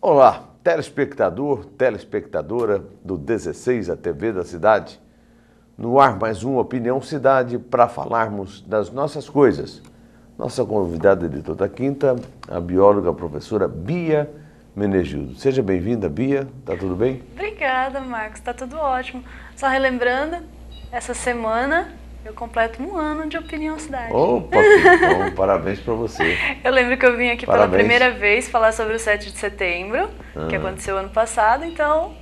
Olá, telespectador, telespectadora do 16, a TV da Cidade. No ar mais uma Opinião Cidade para falarmos das nossas coisas. Nossa convidada de toda quinta, a bióloga a professora Bia Menegildo. Seja bem-vinda, Bia. Tá tudo bem? Obrigada, Marcos. Tá tudo ótimo. Só relembrando, essa semana eu completo 1 ano de Opinião Cidade. Opa, que bom. Parabéns para você. Eu lembro que eu vim aqui Parabéns. pela primeira vez falar sobre o 7 de setembro, que aconteceu ano passado, então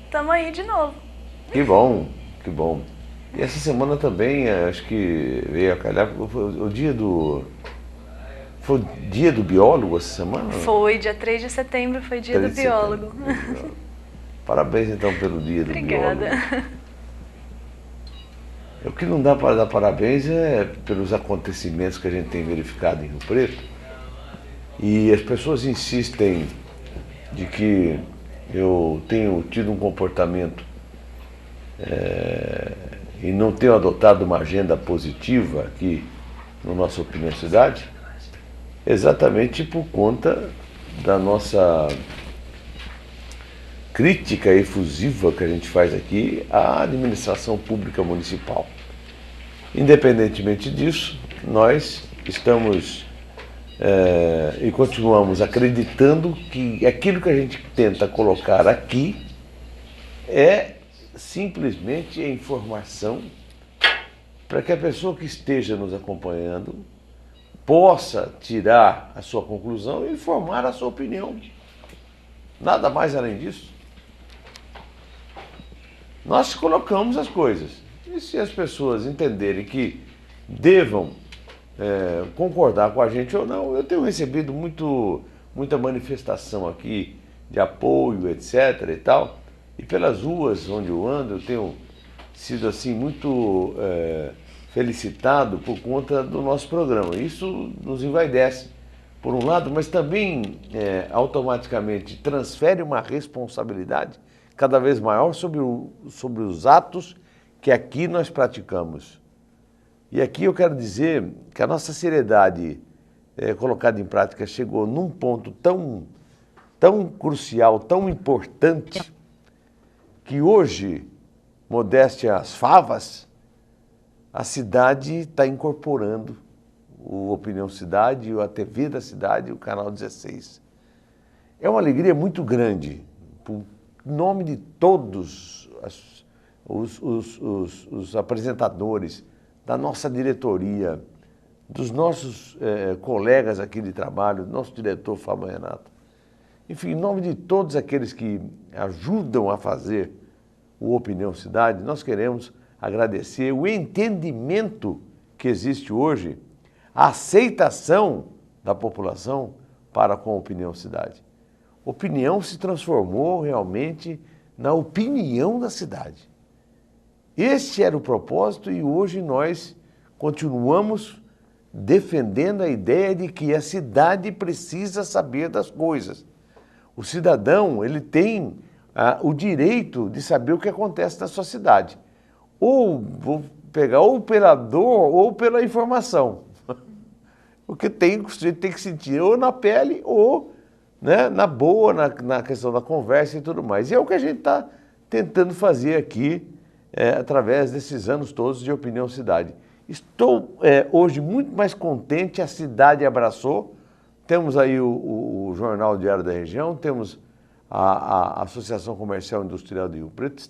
estamos aí de novo. Que bom, que bom. E essa semana também, acho que veio a calhar, foi o dia do... Foi o dia do biólogo essa semana? Foi, dia 3 de setembro, foi dia do 3 de setembro, biólogo. dia do biólogo. Parabéns então pelo dia do biólogo. Obrigada. O que não dá para dar parabéns é pelos acontecimentos que a gente tem verificado em Rio Preto. E as pessoas insistem de que eu tenho tido um comportamento e não tenho adotado uma agenda positiva aqui no nossa Opinião Cidade, exatamente por conta da nossa crítica efusiva que a gente faz aqui à administração pública municipal. Independentemente disso, nós estamos e continuamos acreditando que aquilo que a gente tenta colocar aqui é simplesmente a informação para que a pessoa que esteja nos acompanhando possa tirar a sua conclusão e formar a sua opinião. Nada mais além disso. Nós colocamos as coisas. E se as pessoas entenderem que devam concordar com a gente ou não, eu tenho recebido muita manifestação aqui de apoio, etc. e tal. E pelas ruas onde eu ando, eu tenho sido assim muito felicitado por conta do nosso programa. Isso nos envaidece, por um lado, mas também automaticamente transfere uma responsabilidade cada vez maior sobre os atos que aqui nós praticamos. E aqui eu quero dizer que a nossa seriedade colocada em prática chegou num ponto tão crucial, tão importante, que hoje, modéstia às favas, a cidade está incorporando o Opinião Cidade, a TV da Cidade, o Canal 16. É uma alegria muito grande, por nome de todos os apresentadores, da nossa diretoria, dos nossos colegas aqui de trabalho, do nosso diretor Fábio Renato. Enfim, em nome de todos aqueles que ajudam a fazer o Opinião Cidade, nós queremos agradecer o entendimento que existe hoje, a aceitação da população para com a Opinião Cidade. Opinião se transformou realmente na opinião da cidade. Este era o propósito e hoje nós continuamos defendendo a ideia de que a cidade precisa saber das coisas. O cidadão, ele tem o direito de saber o que acontece na sua cidade. Ou vou pegar ou pela dor ou pela informação. O que o sujeito tem que sentir ou na pele ou na boa, na questão da conversa e tudo mais. E é o que a gente está tentando fazer aqui através desses anos todos de Opinião Cidade. Estou hoje muito mais contente, a cidade abraçou. Temos aí o Jornal Diário da Região, temos a Associação Comercial e Industrial de Rio Preto.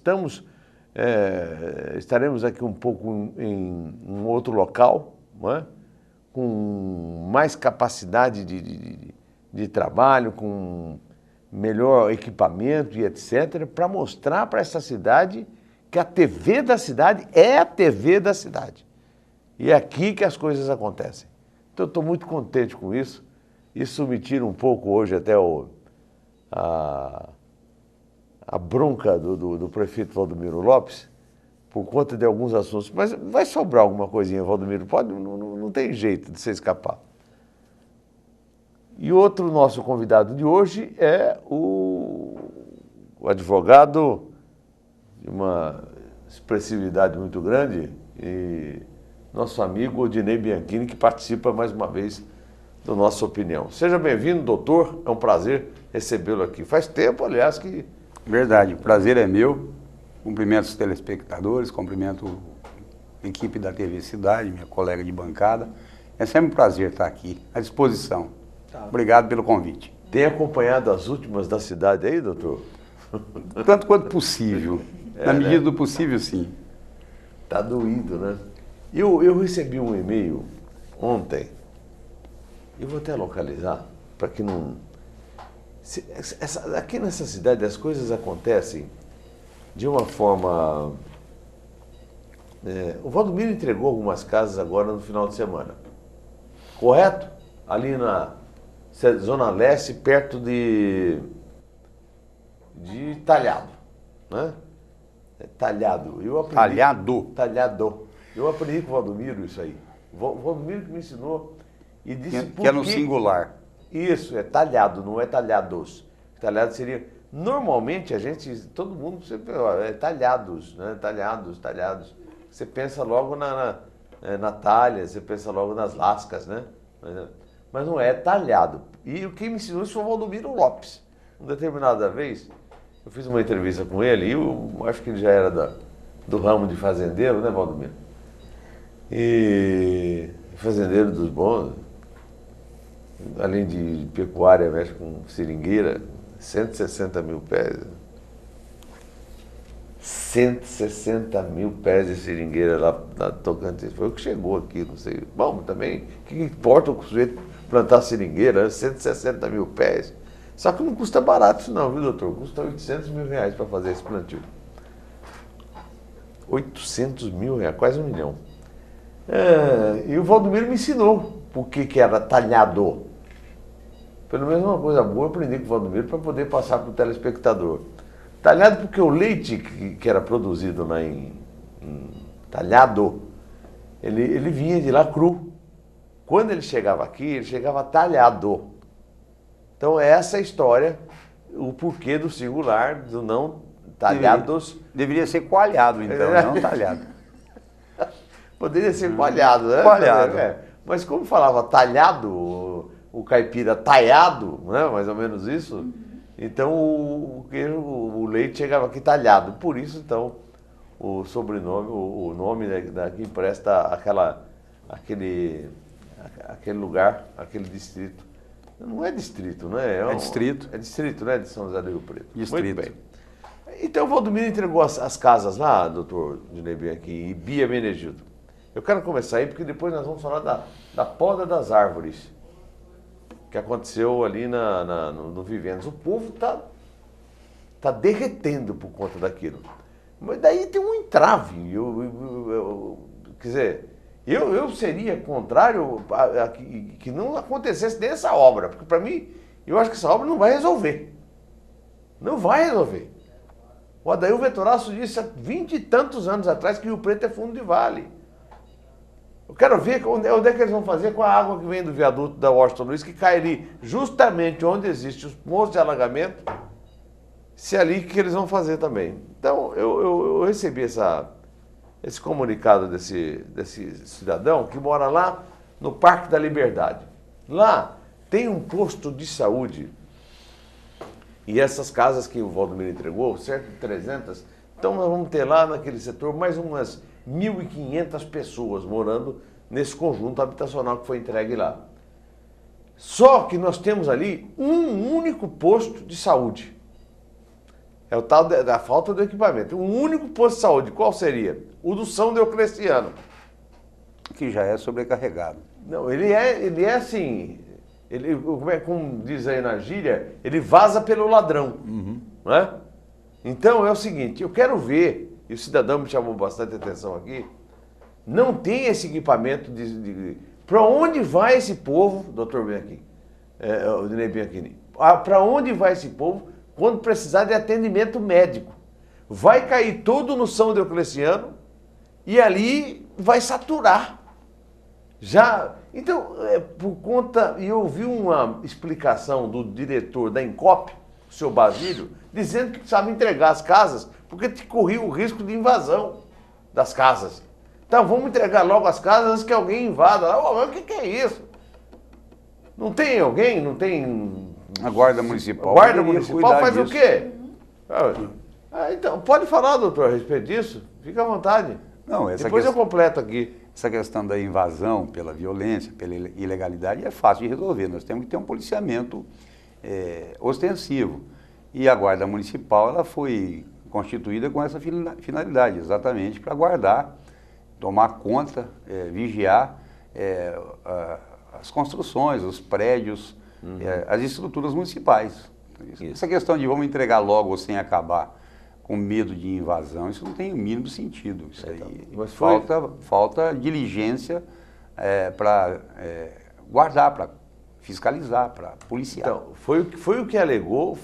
Estaremos aqui um pouco em um outro local, não é? Com mais capacidade de trabalho, com melhor equipamento e etc., para mostrar para essa cidade que a TV da cidade é a TV da cidade. E é aqui que as coisas acontecem. Então eu estou muito contente com isso. Isso me tira um pouco hoje até a bronca do prefeito Valdomiro Lopes, por conta de alguns assuntos. Mas vai sobrar alguma coisinha, Valdomiro, não tem jeito de você escapar. E outro nosso convidado de hoje é o advogado de uma expressividade muito grande, e nosso amigo Odinei Bianchini, que participa mais uma vez da nossa opinião. Seja bem-vindo, doutor, é um prazer recebê-lo aqui. Faz tempo, aliás, que... Verdade, o prazer é meu. Cumprimento os telespectadores, cumprimento a equipe da TV Cidade, minha colega de bancada. É sempre um prazer estar aqui, à disposição. Tá. Obrigado pelo convite. Tem acompanhado as últimas da cidade aí, doutor? Tanto quanto possível. Na medida do possível, sim. Tá doído, né? Eu recebi um e-mail ontem, eu vou até localizar, para que não... Aqui nessa cidade as coisas acontecem de uma forma... o Valdomiro entregou algumas casas agora no final de semana, correto? Ali na Zona Leste, perto de Talhado, né? Talhado. Talhado. Eu aprendi com o Valdomiro isso aí. O Valdomiro que me ensinou e disse que é no singular. Isso, é talhado, não é talhados. Talhado seria... Normalmente todo mundo sempre é talhados, né? Talhados. Você pensa logo na talha, você pensa logo nas lascas, né? Mas não é talhado. E quem me ensinou isso foi o Valdomiro Lopes. Uma determinada vez, eu fiz uma entrevista com ele, e eu acho que ele já era do ramo de fazendeiro, né, Valdomiro? E fazendeiro dos bons, além de pecuária, mexe com seringueira, 160 mil pés. 160 mil pés de seringueira lá na Tocantins. Foi o que chegou aqui, não sei. Bom, também, o que importa o sujeito plantar seringueira, 160 mil pés. Só que não custa barato isso não, viu, doutor? Custa 800 mil reais para fazer esse plantio. 800 mil reais, quase 1 milhão. E o Valdomiro me ensinou por que era talhado. Pelo menos uma coisa boa eu aprendi com o Valdomiro para poder passar para o telespectador. Talhado porque o leite que era produzido lá em Talhado, ele vinha de lá cru. Quando ele chegava aqui, ele chegava talhado. Então essa é a história, o porquê do singular, do não talhados. Deveria ser coalhado, então, não talhado. Poderia ser coalhado, né? Coalhado. Mas como falava talhado, o caipira talhado, né? Mais ou menos isso, então o leite chegava aqui talhado. Por isso, então, o sobrenome, o nome que empresta aquele lugar, aquele distrito. Não é distrito, né? É distrito. É distrito, né? De São José do Rio Preto. Distrito. Muito bem. Então, o Valdomiro entregou as casas lá, doutor Dinei aqui, e Bia Menegildo. Eu quero começar aí, porque depois nós vamos falar da poda das árvores, que aconteceu ali no Vivendas. O povo tá derretendo por conta daquilo. Mas daí tem um entrave. Quer dizer, eu seria contrário a que não acontecesse nessa obra, porque para mim, eu acho que essa obra não vai resolver. Não vai resolver. O Adair Vetoraço disse há 20 e tantos anos atrás que Rio Preto é fundo de vale. Eu quero ver onde é que eles vão fazer com a água que vem do viaduto da Washington Luiz, que cai ali justamente onde existem os pontos de alagamento, se é ali que eles vão fazer também. Então, eu recebi esse comunicado desse cidadão que mora lá no Parque da Liberdade. Lá tem um posto de saúde. E essas casas que o Valdomiro entregou, cerca de 300, então nós vamos ter lá naquele setor mais umas 1.500 pessoas morando nesse conjunto habitacional que foi entregue lá. Só que nós temos ali um único posto de saúde. É o tal da falta do equipamento. Um único posto de saúde. Qual seria? O do São Deocleciano. Que já é sobrecarregado. Não, ele é assim... como diz aí na gíria, ele vaza pelo ladrão. Não é? Então é o seguinte, eu quero ver, e o cidadão me chamou bastante atenção aqui, não tem esse equipamento para onde vai esse povo, doutor Bianchini, o Dinei Bianchini, para onde vai esse povo quando precisar de atendimento médico? Vai cair tudo no São Deocleciano e ali vai saturar. Então, por conta, e eu ouvi uma explicação do diretor da Encop, o senhor Basílio, dizendo que precisava entregar as casas porque corria o risco de invasão das casas. Então, vamos entregar logo as casas antes que alguém invada. O que é isso? Não tem alguém? Não tem... A Guarda Municipal. A Guarda poderia Municipal cuidar faz o disso. quê? Então, pode falar, doutor, a respeito disso? Fica à vontade. Não, essa Depois eu questão, completo aqui. essa questão da invasão pela violência, pela ilegalidade, é fácil de resolver. Nós temos que ter um policiamento ostensivo. E a Guarda Municipal ela foi constituída com essa finalidade, exatamente para guardar, tomar conta, vigiar as construções, os prédios, as estruturas municipais. Essa questão de vamos entregar logo ou sem acabar com medo de invasão, isso não tem o mínimo sentido. Isso aí mas foi... falta diligência para guardar, para fiscalizar, para policiar. Então, foi o que alegou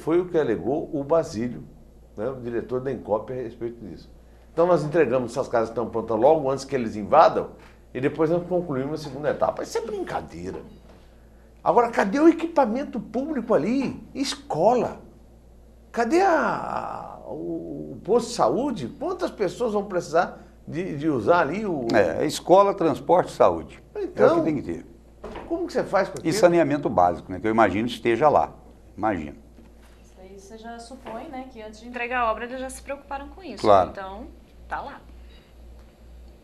o Basílio, né, o diretor da Encop, a respeito disso. Então nós entregamos essas casas que estão prontas logo antes que eles invadam e depois nós concluímos a segunda etapa. Isso é brincadeira. Agora, cadê o equipamento público ali? Escola. Cadê o posto de saúde? Quantas pessoas vão precisar de usar ali o... Escola, transporte e saúde. Então, é o que tem que ter. Como que você faz com aquilo? E saneamento básico, né, que eu imagino esteja lá. Imagino. Isso aí você já supõe, né, que antes de entregar a obra eles já se preocuparam com isso. Claro. Então, tá lá.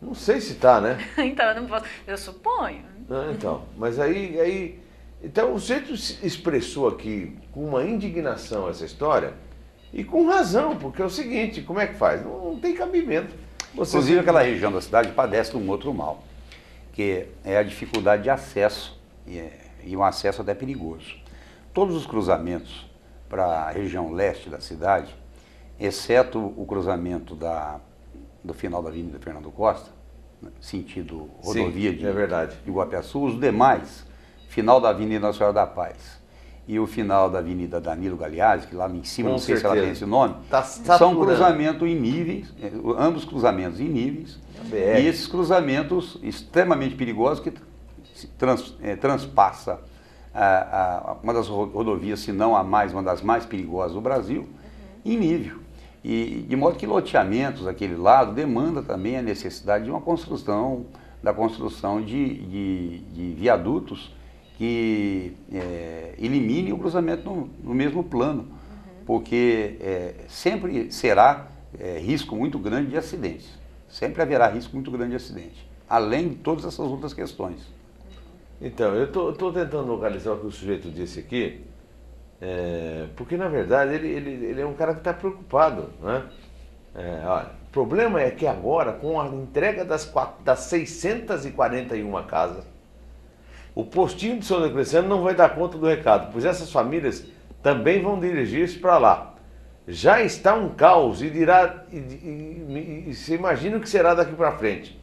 Não sei se tá, né? Então, eu não posso... Eu suponho. Então, mas aí... Então, o sujeito expressou aqui com uma indignação essa história e com razão, porque é o seguinte, como é que faz? Não tem cabimento. Inclusive, aquela região da cidade padece de um outro mal, que é a dificuldade de acesso, e um acesso até perigoso. Todos os cruzamentos para a região leste da cidade, exceto o cruzamento do final da Avenida Fernando Costa, sentido rodovia de Iguapiaçu, os demais, final da Avenida Nossa Senhora da Paz e o final da Avenida Danilo Galeazzi, que lá em cima, não sei se ela tem esse nome, são cruzamentos em níveis, ambos cruzamentos em níveis, e esses cruzamentos extremamente perigosos que transpassa uma das rodovias, se não a mais, uma das mais perigosas do Brasil, em nível. E de modo que loteamentos daquele lado demanda também a necessidade de uma construção, de viadutos que elimine o cruzamento no mesmo plano, porque sempre será risco muito grande de acidentes, sempre haverá risco muito grande de acidente, além de todas essas outras questões. Então, eu estou tentando localizar o que o sujeito disse aqui, porque na verdade ele é um cara que está preocupado, né? Olha, o problema é que agora, com a entrega das 641 casas, o postinho de São Decleciano não vai dar conta do recado, pois essas famílias também vão dirigir-se para lá. Já está um caos e se imagina o que será daqui para frente.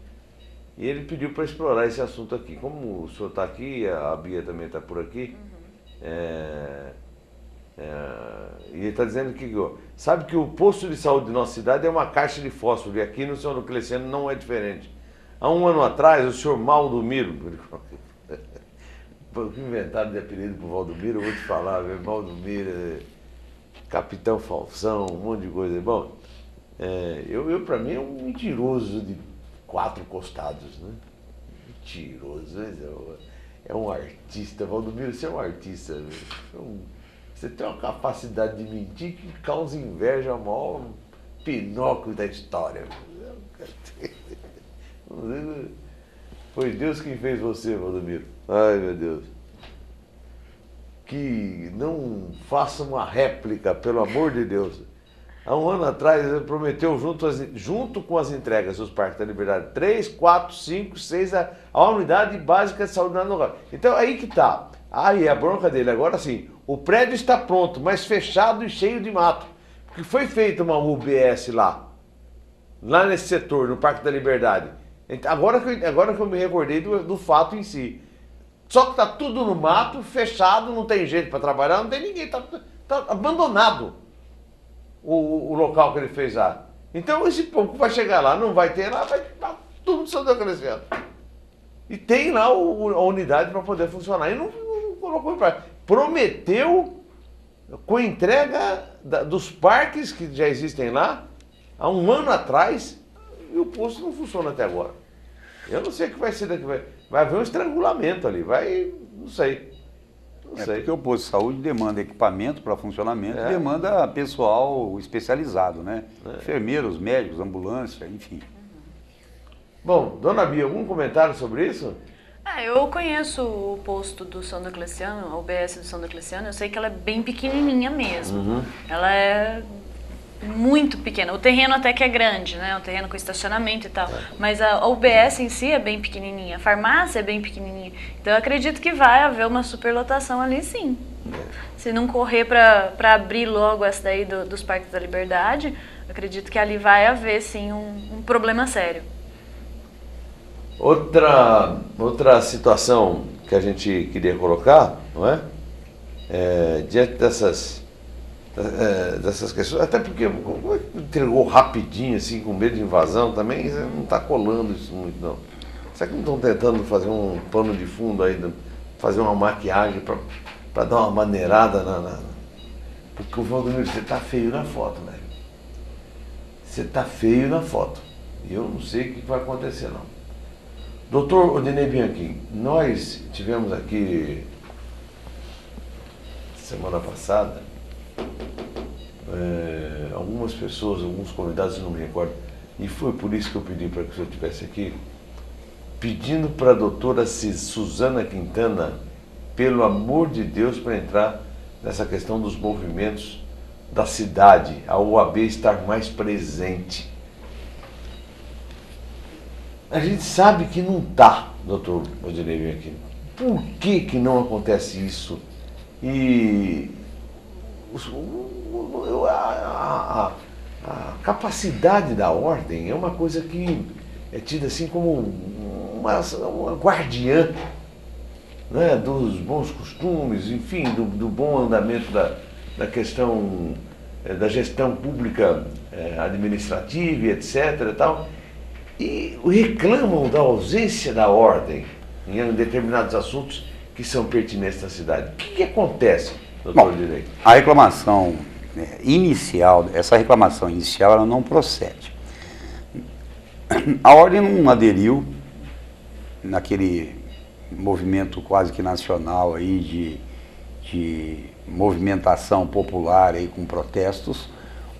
E ele pediu para explorar esse assunto aqui. Como o senhor está aqui, a Bia também está por aqui, e ele está dizendo que sabe que o posto de saúde de nossa cidade é uma caixa de fósforo, e aqui no São Decleciano não é diferente. Há um ano atrás, o senhor Maldomiro, o que inventaram de apelido para o Valdomiro, eu vou te falar, Valdomiro, Capitão Falsão, um monte de coisa. Bom, para mim é um mentiroso de 4 costados, né? Mentiroso, é um artista. Valdomiro, você é um artista. Você tem uma capacidade de mentir que causa inveja ao maior Pinóquio da história. Foi Deus quem fez você, Valdomiro. Ai, meu Deus. Que não faça uma réplica, pelo amor de Deus. Há um ano atrás, ele prometeu, junto com as entregas dos Parques da Liberdade, 3, 4, 5, 6, a unidade básica de saúde local. Então, aí que tá. Aí a bronca dele. Agora sim, o prédio está pronto, mas fechado e cheio de mato. Porque foi feita uma UBS lá nesse setor, no Parque da Liberdade. Agora que eu me recordei do fato em si. Só que está tudo no mato, fechado, não tem jeito para trabalhar, não tem ninguém, está abandonado o local que ele fez lá. Então esse povo vai chegar lá, não vai ter lá, vai estar tudo São Decleciano. E tem lá a unidade para poder funcionar. E não colocou em prática. Prometeu com entrega dos parques que já existem lá, há um ano atrás, e o posto não funciona até agora. Eu não sei o que vai ser daqui. Vai haver um estrangulamento ali, não sei. Não sei. Porque o posto de saúde demanda equipamento para funcionamento, demanda pessoal especializado, né? Enfermeiros, médicos, ambulância, enfim. Bom, dona Bia, algum comentário sobre isso? Eu conheço o posto do São Diocleciano, a UBS do São Diocleciano, eu sei que ela é bem pequenininha mesmo. Ela é muito pequena. O terreno até que é grande, né? Um terreno com estacionamento e tal. Mas a UBS em si é bem pequenininha. A farmácia é bem pequenininha. Então eu acredito que vai haver uma superlotação ali, sim. Se não correr para abrir logo essa daí dos Parques da Liberdade, eu acredito que ali vai haver, sim, um problema sério. Outra situação que a gente queria colocar, não é? Diante dessas questões, até porque entregou rapidinho, assim, com medo de invasão também, não está colando isso muito, não. Será que não estão tentando fazer um pano de fundo aí, fazer uma maquiagem para dar uma maneirada Porque o Valdomiro, você está feio na foto, velho. Você está feio na foto. E eu não sei o que vai acontecer, não. Doutor Odinei Bianchim, nós tivemos aqui semana passada algumas pessoas, alguns convidados, eu não me recordo, e foi por isso que eu pedi para que o senhor estivesse aqui, pedindo para a doutora Suzana Quintana, pelo amor de Deus, para entrar nessa questão dos movimentos da cidade, a OAB estar mais presente. A gente sabe que não está, doutor Odinei Bianchim. Por que não acontece isso? E a capacidade da ordem é uma coisa que é tida assim como uma guardiã, né, dos bons costumes, enfim, do bom andamento da questão da gestão pública administrativa e etc. E tal. E reclamam da ausência da ordem em determinados assuntos que são pertinentes à cidade. O que acontece, doutor Odinei? A reclamação inicial, essa reclamação inicial, ela não procede. A ordem não aderiu naquele movimento quase que nacional aí de movimentação popular aí com protestos,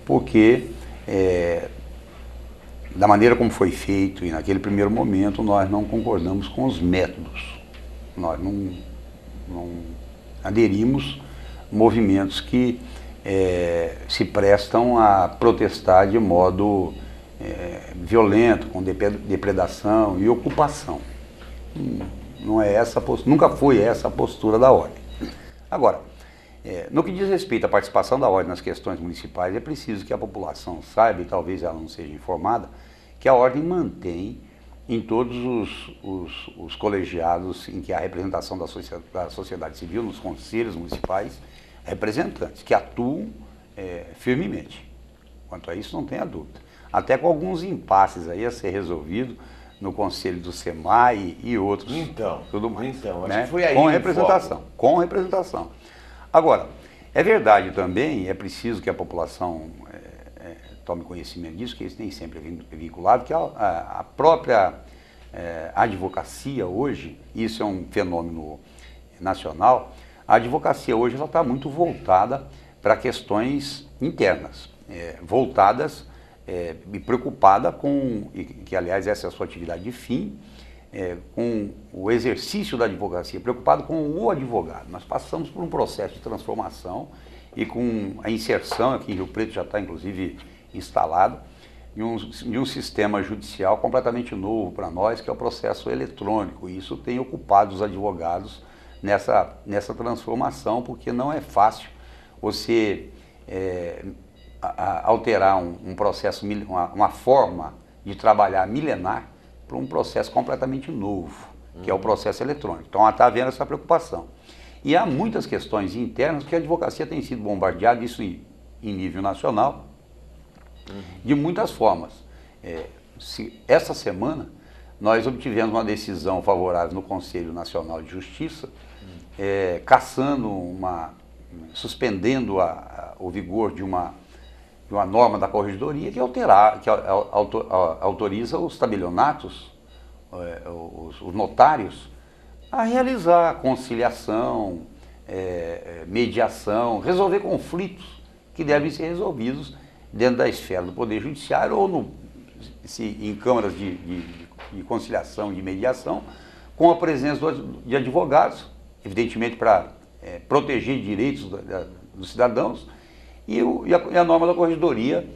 porque da maneira como foi feito e naquele primeiro momento nós não concordamos com os métodos. Nós não aderimos movimentos que se prestam a protestar de modo violento, com depredação e ocupação. Não é essa postura, nunca foi essa a postura da ordem. Agora, no que diz respeito à participação da ordem nas questões municipais, é preciso que a população saiba, e talvez ela não seja informada, que a ordem mantém em todos os colegiados em que há representação da sociedade civil, nos conselhos municipais, representantes que atuam firmemente. Quanto a isso, não tenha dúvida. Até com alguns impasses aí a ser resolvido no conselho do SEMAI e outros. Tudo mais, acho né? que foi aí com representação. Com representação. Agora, é verdade também, é preciso que a população tome conhecimento disso, que isso nem sempre é vinculado, que a própria advocacia hoje, isso é um fenômeno nacional, a advocacia hoje está muito voltada para questões internas, voltadas e preocupada com, que aliás essa é a sua atividade de fim, com o exercício da advocacia, preocupado com o advogado. Nós passamos por um processo de transformação e com a inserção, aqui em Rio Preto já está inclusive instalado, de um sistema judicial completamente novo para nós, que é o processo eletrônico. E isso tem ocupado os advogados nessa transformação, porque não é fácil você alterar um processo, uma forma de trabalhar milenar para um processo completamente novo, que é o processo eletrônico. Então, está havendo essa preocupação. E há muitas questões internas, porque a advocacia tem sido bombardeada, isso em nível nacional, de muitas formas. Essa semana, nós obtivemos uma decisão favorável no Conselho Nacional de Justiça, suspendendo o vigor de uma norma da corregedoria que autoriza os tabelionatos, os notários, a realizar conciliação, mediação, resolver conflitos que devem ser resolvidos dentro da esfera do Poder Judiciário ou em câmaras de conciliação, de mediação, com a presença de advogados, evidentemente para proteger direitos dos cidadãos, e a norma da Corregedoria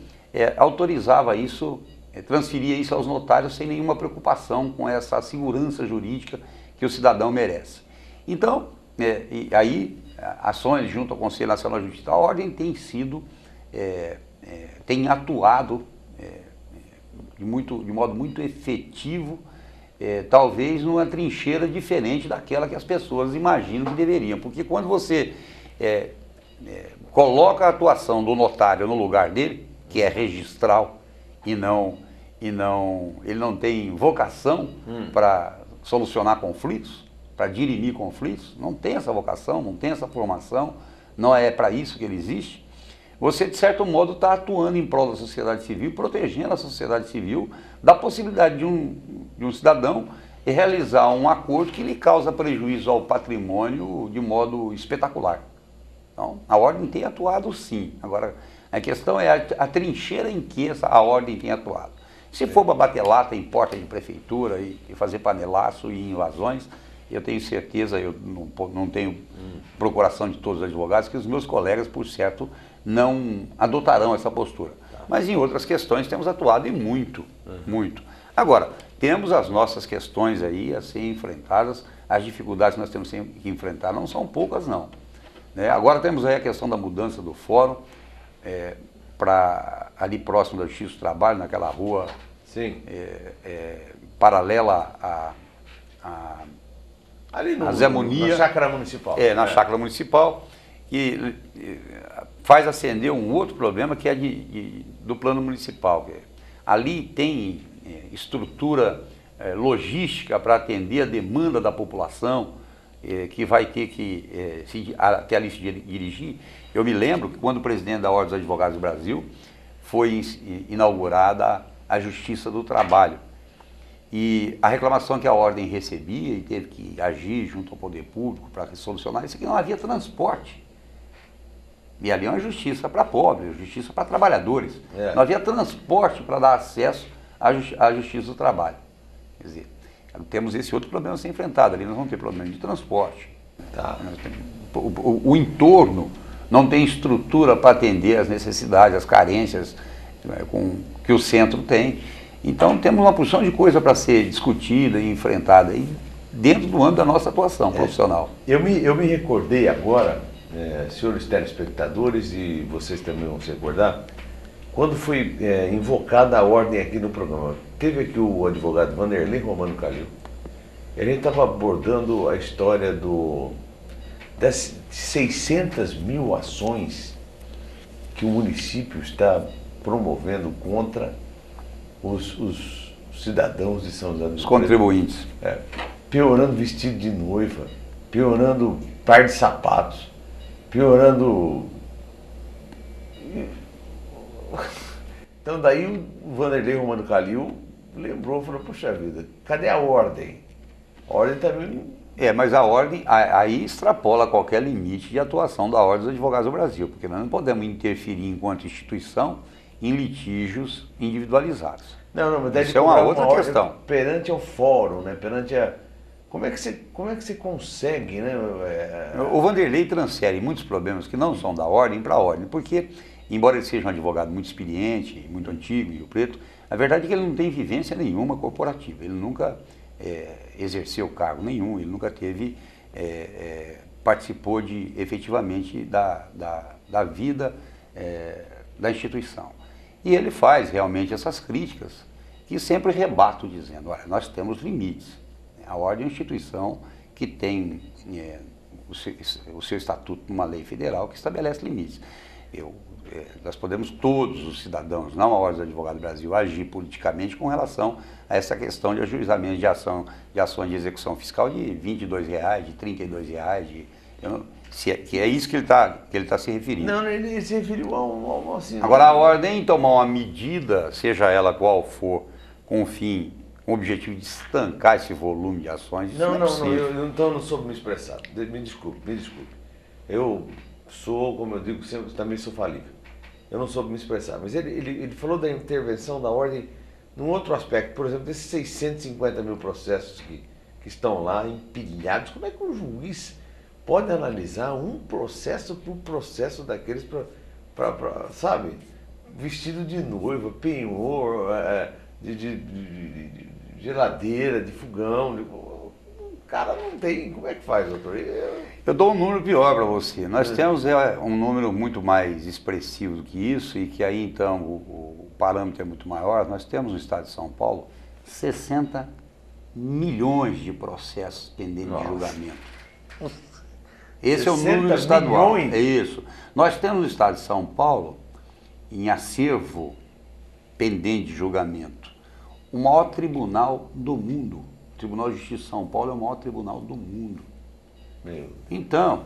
autorizava isso, transferia isso aos notários sem nenhuma preocupação com essa segurança jurídica que o cidadão merece. Então, e aí, ações junto ao Conselho Nacional de Justiça, a Ordem tem sido, tem atuado de modo muito efetivo, talvez numa trincheira diferente daquela que as pessoas imaginam que deveriam. Porque quando você coloca a atuação do notário no lugar dele, que é registral, ele não tem vocação para solucionar conflitos, para dirimir conflitos, não tem essa vocação, não tem essa formação, não é para isso que ele existe. Você, de certo modo, está atuando em prol da sociedade civil, protegendo a sociedade civil da possibilidade de um cidadão realizar um acordo que lhe causa prejuízo ao patrimônio de modo espetacular. Então, a Ordem tem atuado sim. Agora, a questão é a trincheira em que a Ordem tem atuado. Se for para bater lata em porta de prefeitura e fazer panelaço e invasões, eu tenho certeza, eu não tenho procuração de todos os advogados, que os meus colegas, por certo, não adotarão essa postura. Mas em outras questões temos atuado e muito. Agora, temos as nossas questões aí a serem enfrentadas, as dificuldades que nós temos que enfrentar não são poucas não. Agora temos aí a questão da mudança do fórum, para ali próximo da Justiça do Trabalho, naquela rua paralela ali a Zé Monia, na Chácara Municipal. Na Chácara Municipal, que faz acender um outro problema que é do plano municipal. Ali tem estrutura logística para atender a demanda da população, que vai ter que até ali se dirigir. Eu me lembro que quando o presidente da Ordem dos Advogados do Brasil foi inaugurada a Justiça do Trabalho. E a reclamação que a Ordem recebia e teve que agir junto ao poder público para solucionar isso, é que não havia transporte. E ali é uma justiça para pobres, justiça para trabalhadores. Não havia transporte para dar acesso à Justiça do Trabalho. Quer dizer, temos esse outro problema a ser enfrentado. Ali nós vamos ter problema de transporte. O entorno não tem estrutura para atender as necessidades, as carências que o centro tem. Então temos uma porção de coisa para ser discutida e enfrentada aí dentro do âmbito da nossa atuação profissional. Eu me recordei agora, senhores telespectadores, e vocês também vão se recordar, quando foi invocada a ordem aqui no programa. Teve aqui o advogado Vanderlei Romano Calil. A gente estava abordando a história das 600 mil ações que o município está promovendo contra os cidadãos de São José do Rio Preto. Os contribuintes. Piorando vestido de noiva, piorando par de sapatos, piorando... Então daí o Vanderlei Romano Calil lembrou, falou, poxa vida, cadê a ordem? A ordem também... Mas a ordem aí extrapola qualquer limite de atuação da Ordem dos Advogados do Brasil, porque nós não podemos interferir enquanto instituição em litígios individualizados. Não, mas daí isso é uma outra questão. Perante ao fórum, né? Perante a... Como é que você consegue, né? O Vanderlei transfere muitos problemas que não são da ordem para a ordem, porque, embora ele seja um advogado muito experiente, muito antigo em Rio Preto, a verdade é que ele não tem vivência nenhuma corporativa. Ele nunca exerceu cargo nenhum, ele nunca teve, participou efetivamente da vida da instituição. E ele faz realmente essas críticas, que sempre rebato dizendo, olha, nós temos limites. A ordem é uma instituição que tem o seu estatuto numa lei federal que estabelece limites. Nós podemos, todos os cidadãos, não a Ordem dos Advogados do Brasil, agir politicamente com relação a essa questão de ajuizamento de ações de execução fiscal de R$ 22, de R$ 32, que é isso que ele tá se referindo. Não, ele se referiu ao assim, agora, a ordem em tomar uma medida, seja ela qual for, com o objetivo de estancar esse volume de ações, eu não soube me expressar. Me desculpe. eu sou, como eu digo sempre, também sou falível. Eu não soube me expressar, mas ele falou da intervenção da ordem num outro aspecto, por exemplo, desses 650 mil processos que estão lá empilhados, como é que um juiz pode analisar um processo por processo daqueles, sabe, vestido de noiva, penhor, de geladeira, de fogão, o cara não tem, como é que faz, doutor? Eu dou um número pior para você. Nós temos um número muito mais expressivo do que isso, e que aí então o parâmetro é muito maior. Nós temos no estado de São Paulo 60 milhões de processos pendentes de julgamento. Esse é o número estadual. Milhões? É isso. Nós temos no estado de São Paulo, em acervo pendente de julgamento, o maior tribunal do mundo. O Tribunal de Justiça de São Paulo é o maior tribunal do mundo. Então,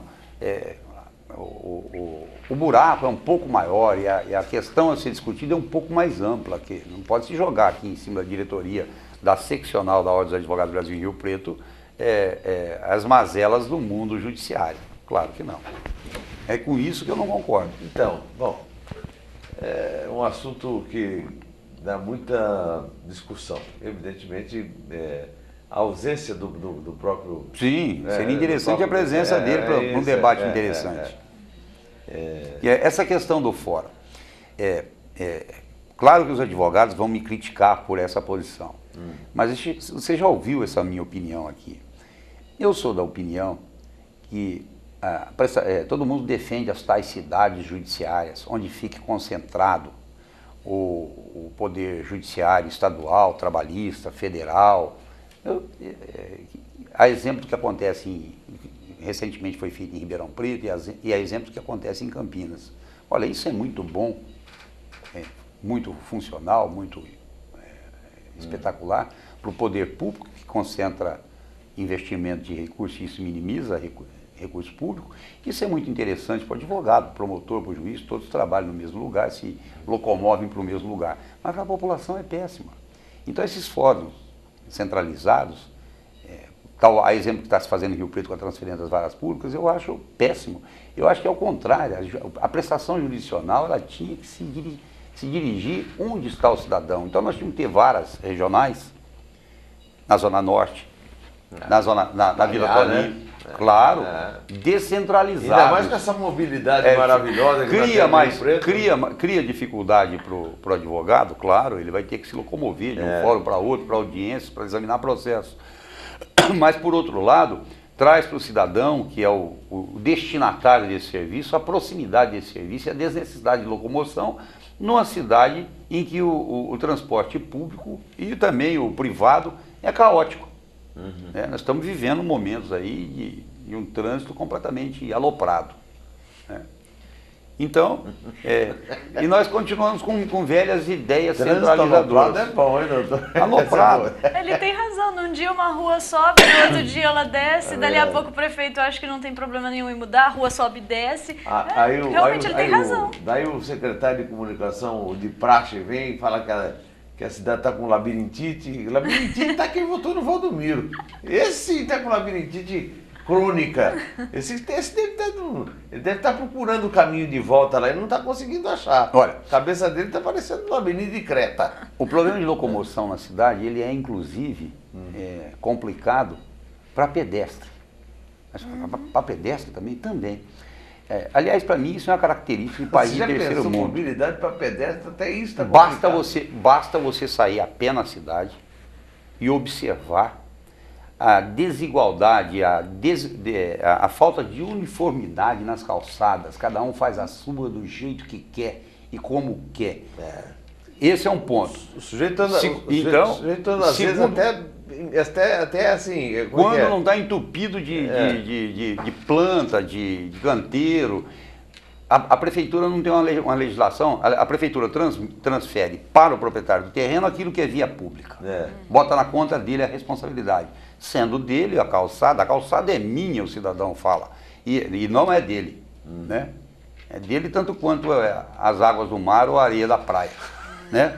o buraco é um pouco maior e a questão a ser discutida é um pouco mais ampla. Que não pode se jogar aqui em cima da diretoria da seccional da Ordem dos Advogados do Brasil em Rio Preto as mazelas do mundo judiciário. Claro que não. É com isso que eu não concordo. Então, bom, é um assunto que dá muita discussão. Evidentemente, a ausência do próprio... Sim, seria interessante a presença dele para um debate interessante. E essa questão do fórum. Claro que os advogados vão me criticar por essa posição, mas você já ouviu essa minha opinião aqui. Eu sou da opinião que todo mundo defende as tais cidades judiciárias, onde fique concentrado o poder judiciário estadual, trabalhista, federal. Há exemplo do que acontece recentemente foi feito em Ribeirão Preto e há exemplo do que acontece em Campinas. Olha, isso é muito bom, muito funcional, muito espetacular para o poder público, que concentra investimento de recursos e isso minimiza recurso público. Isso é muito interessante para o advogado, para o promotor, para o juiz, todos trabalham no mesmo lugar, se locomovem para o mesmo lugar. Mas para a população é péssima. Então esses fóruns centralizados, tal a exemplo que está se fazendo em Rio Preto com a transferência das varas públicas, eu acho péssimo. Eu acho que é o contrário, a prestação jurisdicional ela tinha que se dirigir onde está o cidadão. Então nós tínhamos que ter varas regionais na Zona Norte, na Vila Toninho, né? Claro, descentralizados. Ainda mais com essa mobilidade maravilhosa. Cria dificuldade para o advogado, claro, ele vai ter que se locomover de um fórum para outro, para audiências, para examinar processos. Mas, por outro lado, traz para o cidadão, que é o destinatário desse serviço, a proximidade desse serviço e a desnecessidade de locomoção numa cidade em que o transporte público e também o privado é caótico. Nós estamos vivendo momentos aí de um trânsito completamente aloprado. Então, e nós continuamos com velhas ideias centralizadoras. Aloprado é bom, hein, doutor? Aloprado. Ele tem razão, num dia uma rua sobe, no outro dia ela desce, dali a pouco o prefeito acha que não tem problema nenhum em mudar, a rua sobe e desce. Realmente ele tem razão. Daí o secretário de comunicação, o de praxe, vem e fala que a cidade está com labirintite. Labirintite está quem votou no Valdomiro. Esse está com labirintite crônica. Ele deve estar procurando o caminho de volta lá e não está conseguindo achar. Olha, a cabeça dele está parecendo um labirinto de Creta. O problema de locomoção na cidade, ele é inclusive complicado para pedestre. Mas para pedestre também. Aliás, para mim, isso é uma característica de país de terceiro mundo. Mobilidade para pedestre, até isso está basta você sair a pé na cidade e observar a desigualdade, a falta de uniformidade nas calçadas. Cada um faz a sua do jeito que quer e como quer. Esse é um ponto. O sujeito anda, às vezes até assim... Quando não está entupido de planta, de canteiro, a prefeitura não tem uma legislação, a prefeitura transfere para o proprietário do terreno aquilo que é via pública. Bota na conta dele a responsabilidade. Sendo dele a calçada é minha, o cidadão fala, e não é dele, né? É dele tanto quanto as águas do mar ou a areia da praia, né?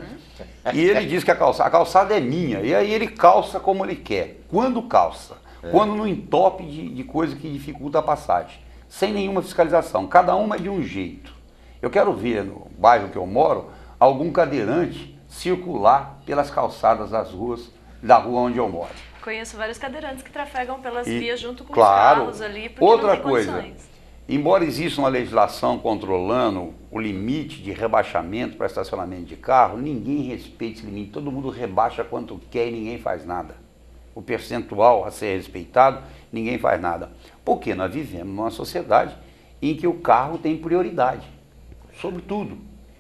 E ele diz que a calçada é minha, e aí ele calça como ele quer. Quando calça? Quando não entope de coisa que dificulta a passagem. sem nenhuma fiscalização. Cada uma é de um jeito. Eu quero ver no bairro que eu moro, algum cadeirante circular pelas calçadas das ruas, da rua onde eu moro. Conheço vários cadeirantes que trafegam pelas vias junto com claro, os carros ali, porque outra não tem coisa, condições. Embora exista uma legislação controlando o limite de rebaixamento para estacionamento de carro, ninguém respeita esse limite, todo mundo rebaixa quanto quer e ninguém faz nada. O percentual a ser respeitado, ninguém faz nada. Porque nós vivemos numa sociedade em que o carro tem prioridade, sobre tudo,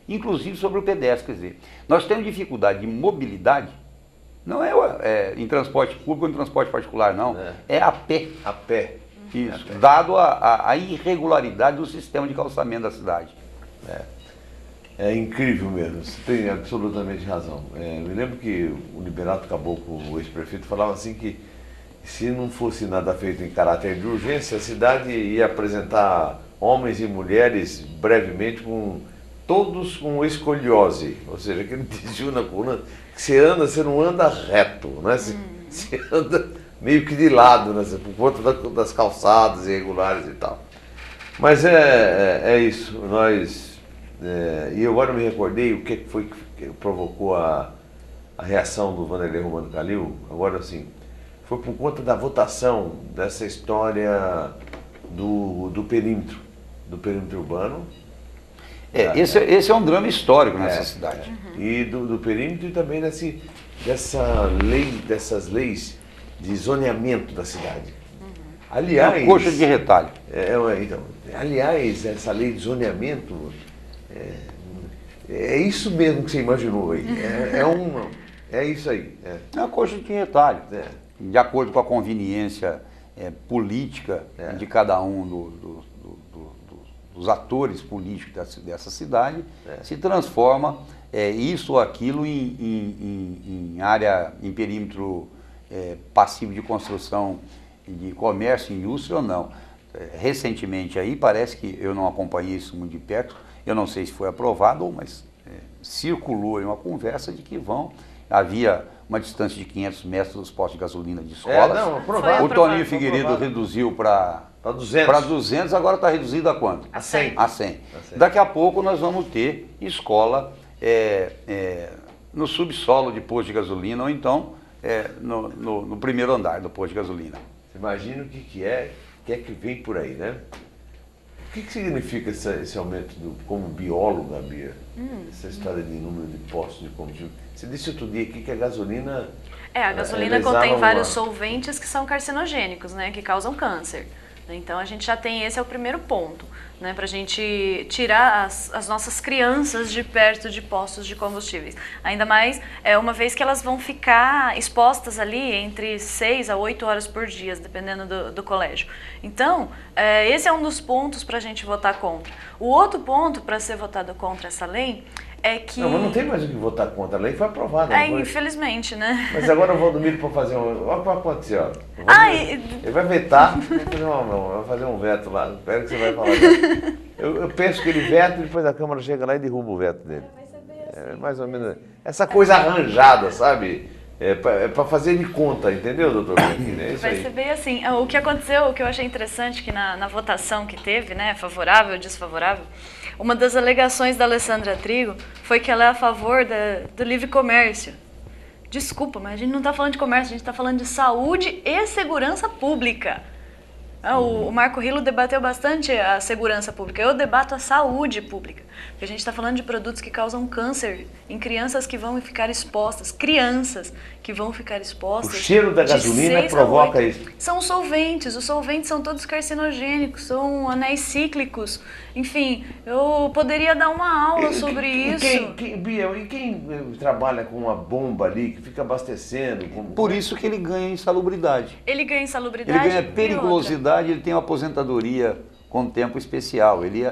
inclusive sobre o pedestre. Quer dizer, nós temos dificuldade de mobilidade, não é em transporte público ou em transporte particular, não, é a pé. A pé. Isso, dado a irregularidade do sistema de calçamento da cidade. É incrível mesmo, você tem absolutamente razão. Me lembro que o Liberato Caboclo, o ex-prefeito, falava assim que se não fosse nada feito em caráter de urgência, a cidade ia apresentar homens e mulheres brevemente todos com escoliose, ou seja, aquele desvio na coluna, que você não anda reto, né? Você anda meio que de lado, né? Por conta das calçadas irregulares e tal. Mas é isso, e eu agora me recordei o que foi que provocou a reação do Vanderlei Romano Calil, agora assim, foi por conta da votação dessa história do perímetro urbano. Esse é um drama histórico nessa cidade. E do perímetro e também dessas leis de zoneamento da cidade. Aliás, uma coxa de retalho. Então, aliás, essa lei de zoneamento é isso mesmo que você imaginou aí. É isso aí. É uma coxa de retalho. De acordo com a conveniência política de cada um dos atores políticos dessa cidade, se transforma isso ou aquilo em perímetro passivo de construção de comércio, indústria ou não. Recentemente aí, parece que eu não acompanhei isso muito de perto, eu não sei se foi aprovado, mas circulou uma conversa de que havia uma distância de 500 metros dos postos de gasolina de escolas. Aprovado. O Toninho Figueiredo reduziu para 200, agora está reduzido a quanto? A 100. A 100. Daqui a pouco nós vamos ter escola no subsolo de posto de gasolina ou então no primeiro andar do posto de gasolina. Você imagina o que é que vem por aí, né? O que significa esse aumento, como bióloga, Bia? Essa história de número de postos de combustível. Você disse outro dia aqui que a gasolina... A gasolina contém vários solventes que são carcinogênicos, né? Que causam câncer. Então a gente já tem, esse é o primeiro ponto, né, para a gente tirar as nossas crianças de perto de postos de combustíveis. Ainda mais uma vez que elas vão ficar expostas ali entre 6 a 8 horas por dia, dependendo do colégio. Então, esse é um dos pontos para a gente votar contra. O outro ponto para ser votado contra essa lei é que... Não, mas não tem mais o que votar contra. A lei foi aprovada. Infelizmente, né? Mas agora o Valdomiro para fazer olha o que vai acontecer, ó. Ele vai vetar, vai fazer um veto lá. Espera que você vai falar. Eu penso que ele veta e depois a Câmara chega lá e derruba o veto dele. Vai ser bem assim. Mais ou menos essa coisa arranjada, sabe? É para fazer de conta, entendeu, doutor? Vai ser bem assim. O que aconteceu, o que eu achei interessante, que na votação que teve, né, favorável ou desfavorável, uma das alegações da Alessandra Trigo foi que ela é a favor do livre comércio. Desculpa, mas a gente não está falando de comércio, a gente está falando de saúde e segurança pública. O Marco Rilo debateu bastante a segurança pública, eu debato a saúde pública. Porque a gente está falando de produtos que causam câncer em crianças que vão ficar expostas, O cheiro da gasolina provoca isso. São os solventes são todos carcinogênicos, são anéis cíclicos. Enfim, eu poderia dar uma aula sobre isso. Bia, e quem trabalha com uma bomba ali, que fica abastecendo? Por isso que ele ganha insalubridade. Ele ganha insalubridade. Ele ganha periculosidade, ele tem uma aposentadoria com tempo especial. Ele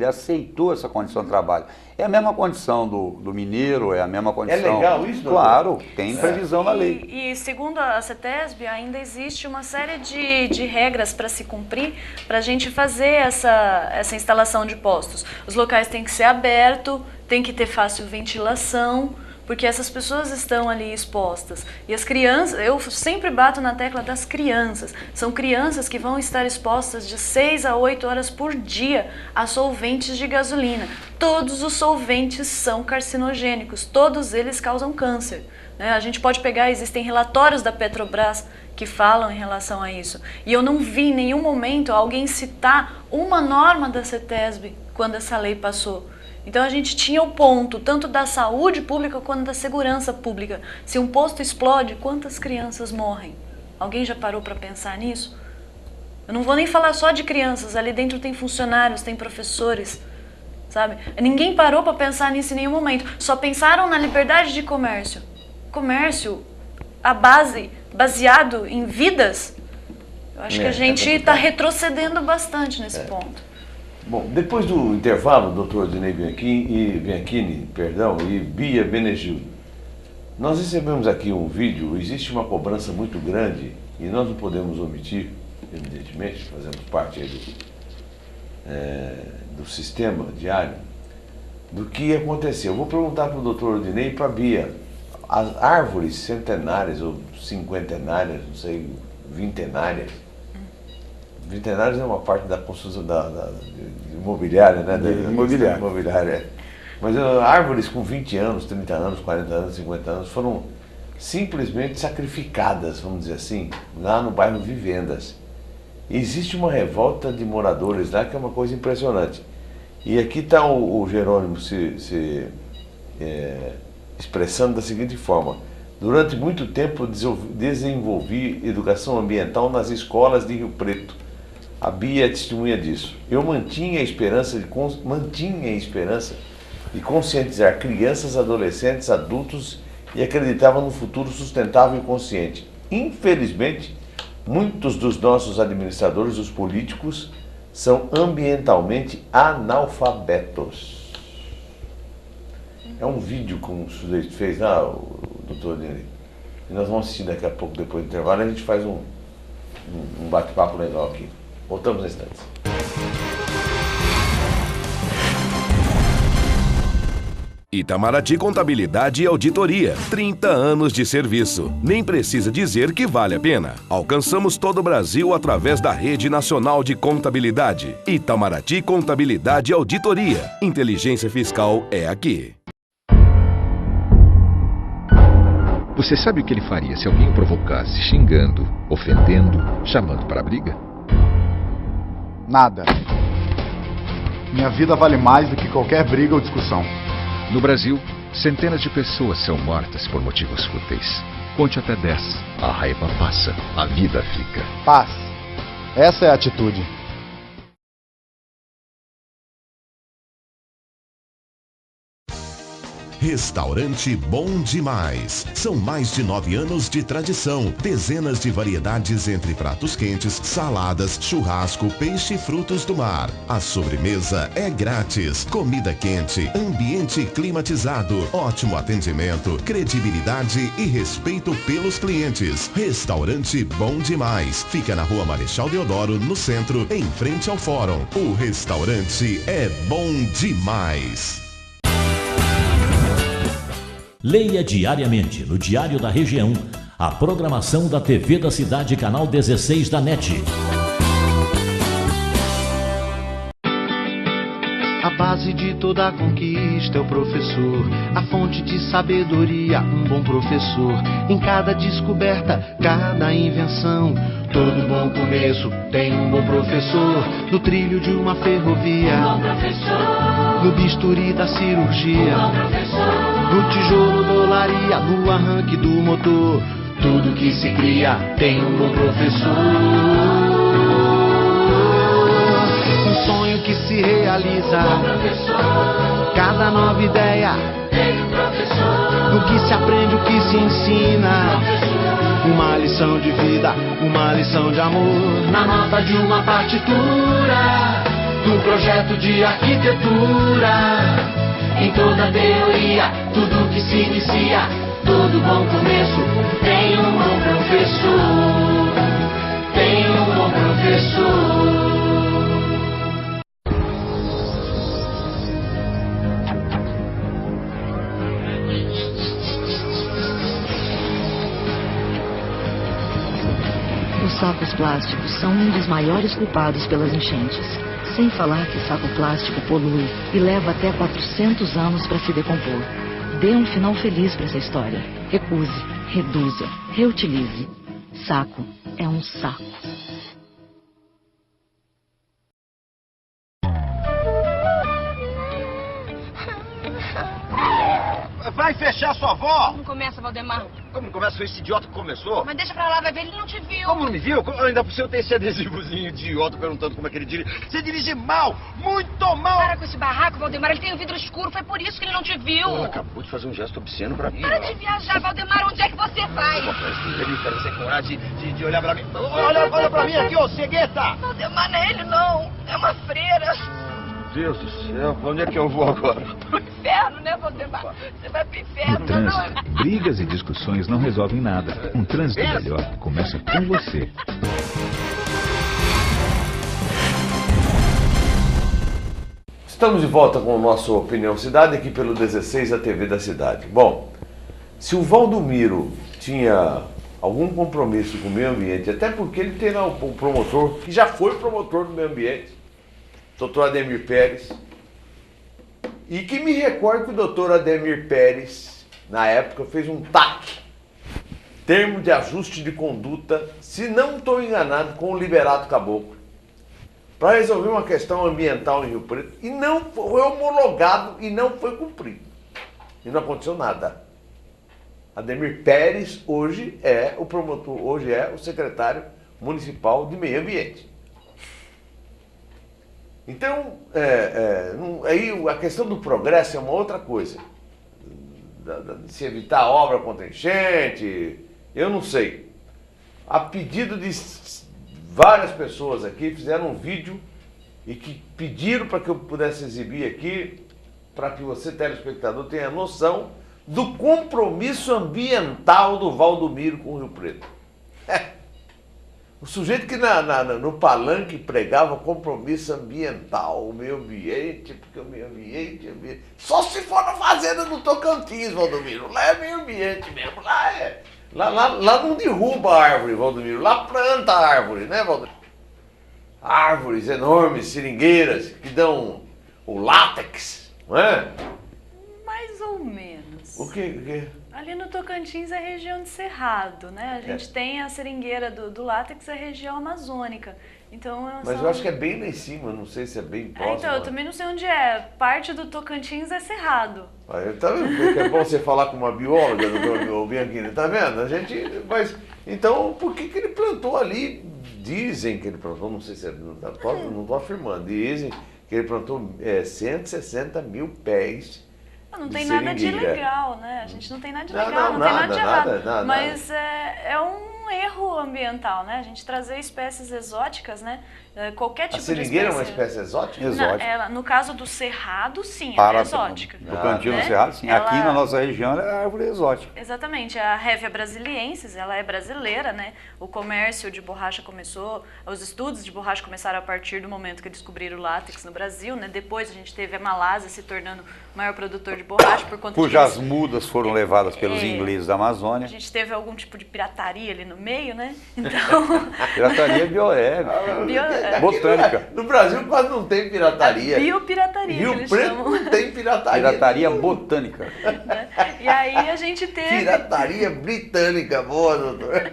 aceitou essa condição de trabalho. É a mesma condição do mineiro, é a mesma condição... É legal isso, doutor? Claro, tem previsão na lei. E segundo a CETESB, ainda existe uma série de regras para se cumprir para a gente fazer essa instalação de postos. Os locais têm que ser abertos, tem que ter fácil ventilação, porque essas pessoas estão ali expostas. E as crianças, eu sempre bato na tecla das crianças. São crianças que vão estar expostas de 6 a 8 horas por dia a solventes de gasolina. Todos os solventes são carcinogênicos, todos eles causam câncer. A gente pode pegar, existem relatórios da Petrobras que falam em relação a isso. E eu não vi em nenhum momento alguém citar uma norma da CETESB quando essa lei passou. Então a gente tinha o ponto, tanto da saúde pública quanto da segurança pública. Se um posto explode, quantas crianças morrem? Alguém já parou para pensar nisso? Eu não vou nem falar só de crianças, ali dentro tem funcionários, tem professores, sabe? Ninguém parou para pensar nisso em nenhum momento. Só pensaram na liberdade de comércio. Comércio, baseado em vidas, eu acho que a gente está retrocedendo bastante nesse ponto. Bom, depois do intervalo, doutor Odinei Bianchini, e Bia Benegildo, nós recebemos aqui um vídeo, existe uma cobrança muito grande e nós não podemos omitir, evidentemente, fazemos parte aí do sistema diário, do que aconteceu. Eu vou perguntar para o doutor Odinei e para a Bia. As árvores centenárias ou cinquentenárias, não sei, vintenárias. Vintenárias é uma parte da construção imobiliária, né? Imobiliária. Mas árvores com 20 anos, 30 anos, 40 anos, 50 anos foram simplesmente sacrificadas, vamos dizer assim, lá no bairro Vivendas. E existe uma revolta de moradores lá que é uma coisa impressionante. E aqui está o Jerônimo expressando da seguinte forma: durante muito tempo desenvolvi educação ambiental nas escolas de Rio Preto. A Bia é testemunha disso. Eu mantinha a esperança de conscientizar crianças, adolescentes, adultos e acreditava no futuro sustentável e consciente. Infelizmente, muitos dos nossos administradores, os políticos, são ambientalmente analfabetos. É um vídeo que um sujeito fez lá, o doutor Neri. E nós vamos assistir daqui a pouco, depois do intervalo, e a gente faz um bate-papo legal aqui. Voltamos nesse instante. Itamaraty Contabilidade e Auditoria, 30 anos de serviço. Nem precisa dizer que vale a pena. Alcançamos todo o Brasil através da Rede Nacional de Contabilidade. Itamaraty Contabilidade e Auditoria. Inteligência fiscal é aqui. Você sabe o que ele faria se alguém o provocasse, xingando, ofendendo, chamando para a briga? Nada. Minha vida vale mais do que qualquer briga ou discussão. No Brasil, centenas de pessoas são mortas por motivos fúteis. Conte até 10. A raiva passa, a vida fica. Paz. Essa é a atitude. Restaurante Bom Demais. São mais de 9 anos de tradição. Dezenas de variedades entre pratos quentes, saladas, churrasco, peixe e frutos do mar. A sobremesa é grátis. Comida quente, ambiente climatizado, ótimo atendimento, credibilidade e respeito pelos clientes. Restaurante Bom Demais. Fica na Rua Marechal Deodoro, no centro, em frente ao Fórum. O restaurante é bom demais. Leia diariamente no Diário da Região a programação da TV da Cidade, canal 16 da NET. A base de toda conquista é o professor, a fonte de sabedoria, um bom professor. Em cada descoberta, cada invenção, todo bom começo tem um bom professor. No trilho de uma ferrovia, um bom professor. No bisturi da cirurgia, um bom professor. No tijolo da olaria, no arranque do motor, tudo que se cria tem um bom professor. Um sonho que se realiza, um professor. Cada nova ideia tem um professor. No que se aprende, o que se ensina, um uma lição de vida, uma lição de amor. Na nota de uma partitura, num projeto de arquitetura. Em toda teoria, tudo que se inicia, todo bom começo tem um bom professor, tem um bom professor. sacos plásticos são um dos maiores culpados pelas enchentes. Sem falar que saco plástico polui e leva até 400 anos para se decompor. Dê um final feliz para essa história. Recuse, reduza, reutilize. Saco é um saco. Vai fechar sua avó! Não começa, Valdemar. Como não começa? Foi esse idiota que começou? Mas deixa pra lá, vai ver, ele não te viu. Como não me viu? Ainda por cima tem esse adesivozinho idiota perguntando como é que ele dirige. Você dirige mal! Muito mal! Para com esse barraco, Valdemar. Ele tem o vidro escuro, foi por isso que ele não te viu. Ela acabou de fazer um gesto obsceno pra mim. Para de viajar, Valdemar. Onde é que você vai? Você tem coragem de olhar pra mim? Olha pra mim aqui, ô cegueta! Valdemar, não é ele, não. É uma freira. Deus do céu, onde é que eu vou agora? Pro inferno, né, Valdemar? Você vai pro inferno. No trânsito, brigas e discussões não resolvem nada. Um trânsito melhor começa com você. Estamos de volta com o nosso Opinião Cidade, aqui pelo 16, a TV da cidade. Bom, se o Valdomiro tinha algum compromisso com o meio ambiente, até porque ele tem lá o promotor, que já foi promotor do meio ambiente, doutor Ademir Pérez, e que me recordo que o doutor Ademir Pérez, na época, fez um TAC, termo de ajuste de conduta, se não estou enganado, com o Liberato Caboclo, para resolver uma questão ambiental em Rio Preto, e não foi homologado e não foi cumprido. E não aconteceu nada. Ademir Pérez hoje é o promotor, hoje é o secretário municipal de meio ambiente. Então, aí a questão do progresso é uma outra coisa. De se evitar obra contra enchente, eu não sei. A pedido de várias pessoas aqui, fizeram um vídeo e que pediram para que eu pudesse exibir aqui, para que você, telespectador, tenha noção do compromisso ambiental do Valdomiro com o Rio Preto. O sujeito que no palanque pregava compromisso ambiental, o meio ambiente, porque o meio ambiente... Só se for na fazenda do Tocantins, Valdomiro. Lá é meio ambiente mesmo, lá é... Lá não derruba a árvore, Valdomiro, lá planta a árvore, né, Valdomiro? Árvores enormes, seringueiras, que dão o látex, não é? Mais ou menos. O quê? Ali no Tocantins é região de Cerrado, né? A gente tem a seringueira do látex, é região amazônica. Então, mas eu acho que é bem lá em cima, não sei se é bem próximo. Então, eu também não sei onde é. Parte do Tocantins é Cerrado. Tá vendo? Porque é bom você falar com uma bióloga, doutor Bianchini, tá vendo? Mas, então, por que ele plantou ali? Dizem que ele plantou, não sei se não estou afirmando, dizem que ele plantou 160 mil pés. Não tem nada de ilegal, né? A gente não tem nada de legal, não tem nada de errado. Mas é um erro ambiental, né? A gente trazer espécies exóticas, né? Qualquer tipo de espécie. A seringueira é uma espécie exótica? No caso do cerrado, sim, ela é exótica. Do cantinho do cerrado, sim. Aqui na nossa região ela é árvore exótica. Exatamente. A Hevea brasiliensis, ela é brasileira, né? O comércio de borracha começou, os estudos de borracha começaram a partir do momento que descobriram o látex no Brasil, né? Depois a gente teve a Malásia se tornando o maior produtor de borracha por conta cujas mudas foram levadas pelos ingleses da Amazônia. A gente teve algum tipo de pirataria ali no meio, né? Então... pirataria botânica. No Brasil quase não tem pirataria. Biopirataria. Rio Preto não tem pirataria. Pirataria botânica. E aí a gente teve... Pirataria britânica, boa, doutor.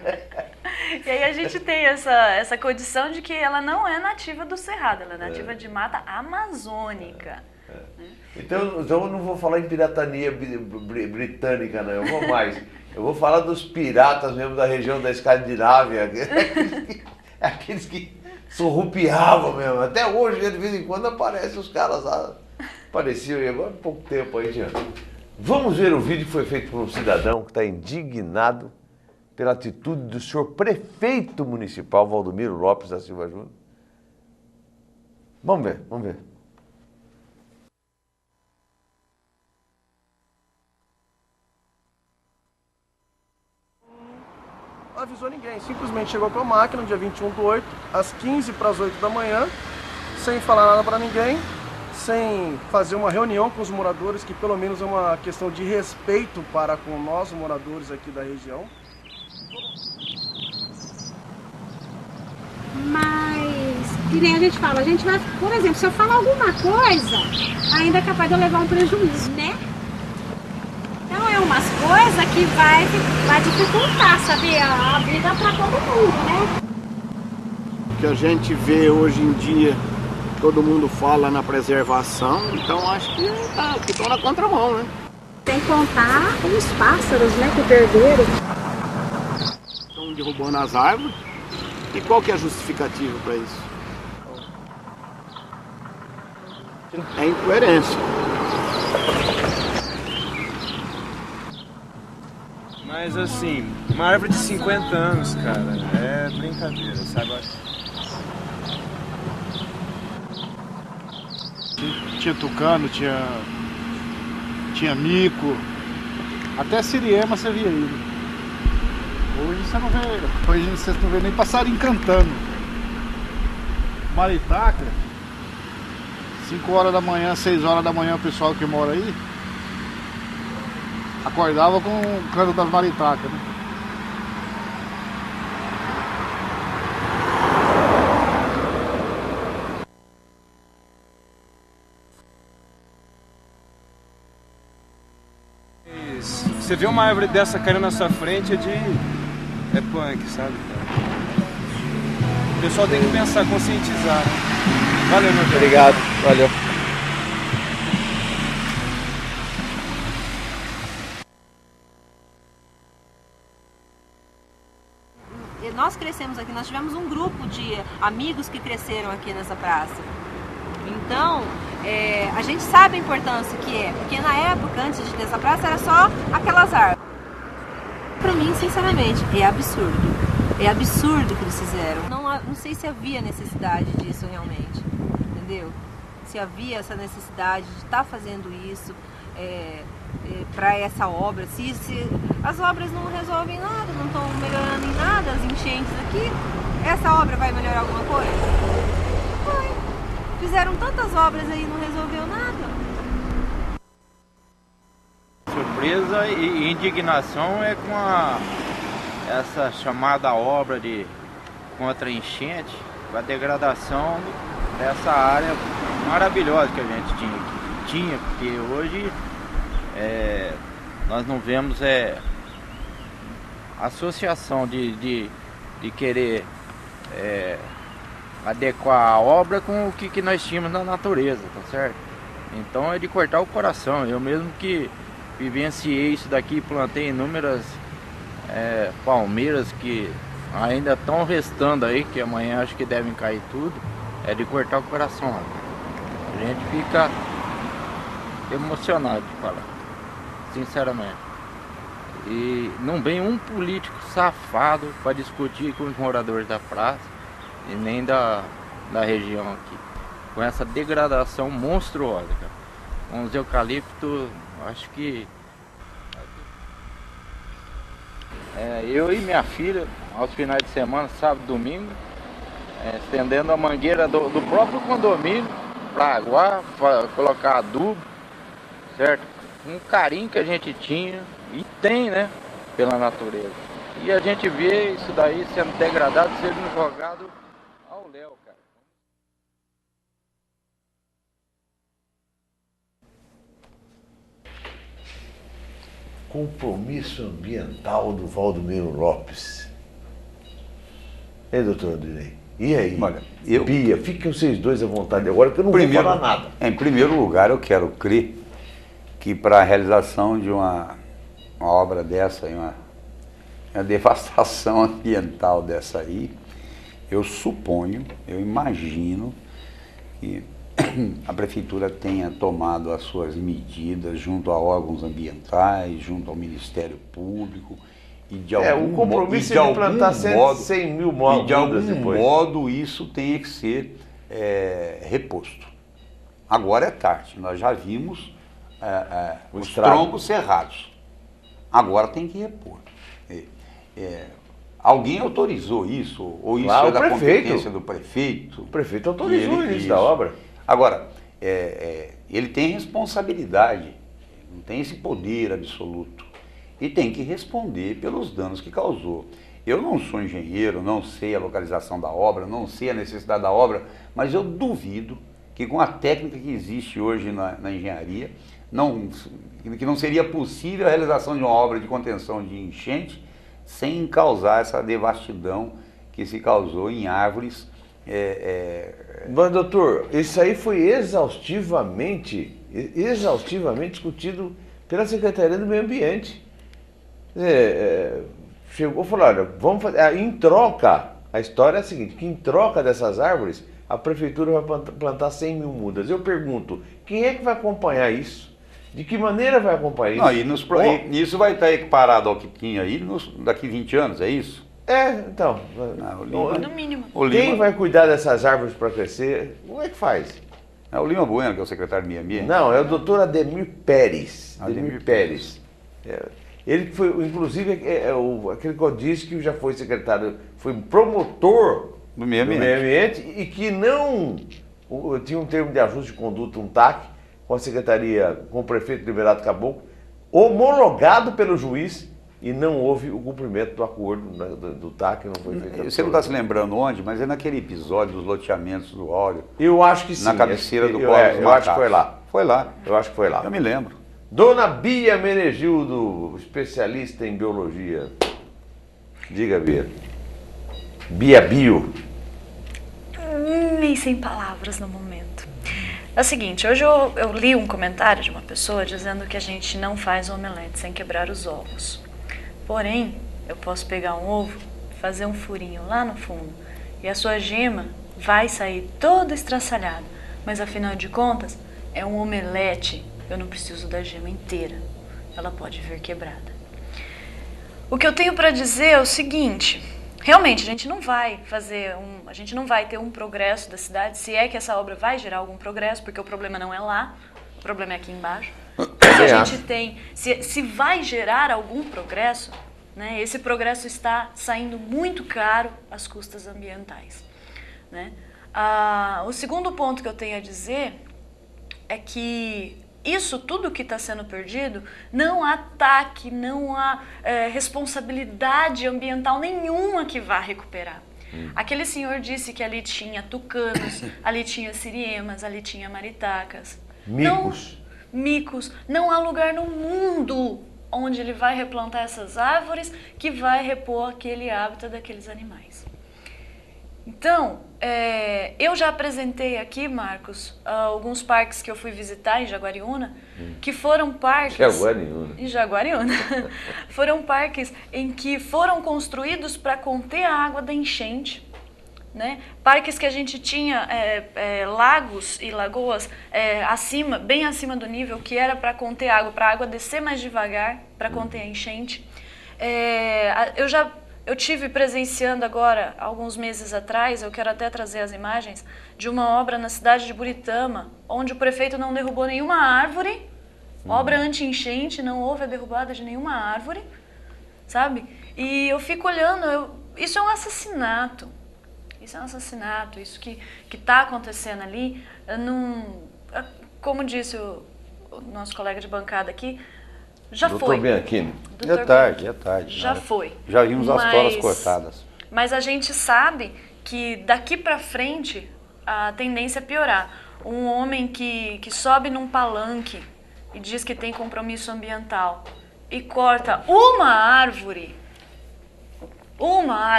E aí a gente tem essa condição de que ela não é nativa do Cerrado, ela é nativa de mata amazônica. Então eu não vou falar em pirataria britânica, não. Eu vou mais. Eu vou falar dos piratas mesmo da região da Escandinávia. Aqueles que surrupiavam mesmo. Até hoje, de vez em quando, aparecem os caras lá. Apareciam aí agora há pouco tempo aí, Jean. Vamos ver o vídeo que foi feito por um cidadão que está indignado pela atitude do senhor prefeito municipal, Valdomiro Lopes da Silva Júnior. Vamos ver. Não avisou ninguém, simplesmente chegou com a máquina no dia 21/8, às 15:08 da manhã, sem falar nada para ninguém, sem fazer uma reunião com os moradores, que pelo menos é uma questão de respeito para com nós, moradores aqui da região. que nem a gente fala, a gente vai, por exemplo, se eu falar alguma coisa, ainda é capaz de eu levar um prejuízo, né? Então é umas coisas que vai dificultar, sabe, a vida para todo mundo, né? O que a gente vê hoje em dia, todo mundo fala na preservação, então acho que ficou na contramão, né? Sem contar os pássaros, né, que perderam. Estão derrubando as árvores. E qual que é a justificativa para isso? É incoerência. Mas assim, uma árvore de 50 anos, cara, é brincadeira, sabe? Tinha tucano, tinha mico, até siriema você via aí. Hoje você não vê nem passarinho cantando. Maritaca, 5 horas da manhã, 6 horas da manhã, o pessoal que mora aí acordava com o canto das maritacas, né? Você vê uma árvore dessa caindo na sua frente, é punk, sabe? O pessoal tem que pensar, conscientizar. Valeu, meu Deus. Obrigado, valeu. Nós crescemos aqui, nós tivemos um grupo de amigos que cresceram aqui nessa praça. Então, a gente sabe a importância que é, porque na época, antes de ter essa praça, era só aquelas árvores. Pra mim, sinceramente, é absurdo. É absurdo o que eles fizeram. Não sei se havia necessidade disso realmente, entendeu? Se havia essa necessidade de estar fazendo isso para essa obra. Se as obras não resolvem nada, não estão melhorando em nada, as enchentes aqui, essa obra vai melhorar alguma coisa? Vai. Fizeram tantas obras aí e não resolveu nada. Surpresa e indignação é com essa chamada obra de contra enchente, com a degradação dessa área maravilhosa que a gente tinha, porque hoje nós não vemos associação de querer adequar a obra com o que nós tínhamos na natureza, tá certo? Então é de cortar o coração. Eu mesmo que vivenciei isso daqui, plantei inúmeras palmeiras que ainda estão restando aí, que amanhã acho que devem cair tudo, é de cortar o coração. A gente fica emocionado de falar, sinceramente. E não vem um político safado para discutir com os moradores da praça e nem da região aqui, com essa degradação monstruosa, cara. Com os eucaliptos, acho que eu e minha filha, aos finais de semana, sábado e domingo, estendendo a mangueira do próprio condomínio para aguar, para colocar adubo, certo? Um carinho que a gente tinha e tem, né, pela natureza. E a gente vê isso daí sendo degradado, sendo jogado ao léu, cara. Compromisso ambiental do Valdomiro Lopes. Ei, doutor Adrilei, e aí? Olha, Bia, fiquem vocês dois à vontade agora, que eu não vou falar nada. Em primeiro lugar, eu quero crer que para a realização de uma obra dessa, uma devastação ambiental dessa aí, eu suponho, eu imagino que a prefeitura tenha tomado as suas medidas junto a órgãos ambientais, junto ao Ministério Público, e de algum o compromisso é de plantar 100 mil mudas de algum depois. modo isso tenha que ser reposto. Agora é tarde, nós já vimos os troncos cerrados. Agora tem que repor. Alguém autorizou isso? Ou isso é da competência do prefeito? O prefeito autorizou o início da obra. Agora, ele tem responsabilidade, não tem esse poder absoluto. E tem que responder pelos danos que causou. Eu não sou engenheiro, não sei a localização da obra, não sei a necessidade da obra, mas eu duvido que com a técnica que existe hoje na engenharia, que não seria possível a realização de uma obra de contenção de enchente sem causar essa devastidão que se causou em árvores. Mas, doutor, isso aí foi exaustivamente discutido pela Secretaria do Meio Ambiente. Chegou e falou, olha, vamos fazer. Em troca, a história é a seguinte, que em troca dessas árvores, a prefeitura vai plantar 100 mil mudas. Eu pergunto, quem é que vai acompanhar isso? De que maneira vai acompanhar isso? Não, isso vai estar equiparado ao que tinha aí daqui 20 anos, é isso? Então. No mínimo. Quem vai cuidar dessas árvores para crescer? Como é que faz? É o Lima Bueno, que é o secretário do Meio Ambiente? Não, é o doutor Ademir Pérez. Ademir Pérez. Ele foi, inclusive, aquele que eu disse que já foi secretário, foi promotor do meio ambiente e que não tinha um termo de ajuste de conduta, um TAC, com a secretaria, com o prefeito Liberato Caboclo, homologado pelo juiz, e não houve o cumprimento do acordo do TAC, não foi feito. Você não está se lembrando onde, mas é naquele episódio dos loteamentos do óleo. Eu acho que sim. Na cabeceira do Código. Eu acho que foi lá. Foi lá. Eu acho que foi lá. Eu me lembro. Dona Bia Menegildo, especialista em biologia. Diga, Bia. Bia Bio. Nem sem palavras no momento. É o seguinte, hoje eu li um comentário de uma pessoa dizendo que a gente não faz omelete sem quebrar os ovos. Porém, eu posso pegar um ovo, fazer um furinho lá no fundo e a sua gema vai sair toda estraçalhada. Mas afinal de contas, é um omelete. Eu não preciso da gema inteira. Ela pode vir quebrada. O que eu tenho para dizer é o seguinte: realmente a gente não vai ter um progresso da cidade, se é que essa obra vai gerar algum progresso, porque o problema não é lá, o problema é aqui embaixo. Se a gente tem, se vai gerar algum progresso, né, esse progresso está saindo muito caro às custas ambientais, né? O segundo ponto que eu tenho a dizer é que isso tudo que está sendo perdido, não há TAC, não há responsabilidade ambiental nenhuma que vá recuperar. Aquele senhor disse que ali tinha tucanos, ali tinha siriemas, ali tinha maritacas. Micos. Não há lugar no mundo onde ele vai replantar essas árvores que vai repor aquele hábitat daqueles animais. Então, eu já apresentei aqui, Marcos, alguns parques que eu fui visitar em Jaguariúna, que foram parques... Em Jaguariúna. Foram parques em que foram construídos para conter a água da enchente, né? Parques que a gente tinha lagos e lagoas bem acima do nível, que era para conter água, para a água descer mais devagar, para conter a enchente. Eu tive presenciando agora, alguns meses atrás, eu quero até trazer as imagens, de uma obra na cidade de Buritama, onde o prefeito não derrubou nenhuma árvore, obra anti-enchente, não houve a derrubada de nenhuma árvore, sabe? E eu fico olhando, isso é um assassinato. Isso é um assassinato, isso que está acontecendo ali, como disse o nosso colega de bancada aqui, já foi. Doutor Bianchini. É tarde. Já foi. Já vimos as toras cortadas. Mas a gente sabe que daqui para frente a tendência é piorar. Um homem que sobe num palanque e diz que tem compromisso ambiental e corta uma árvore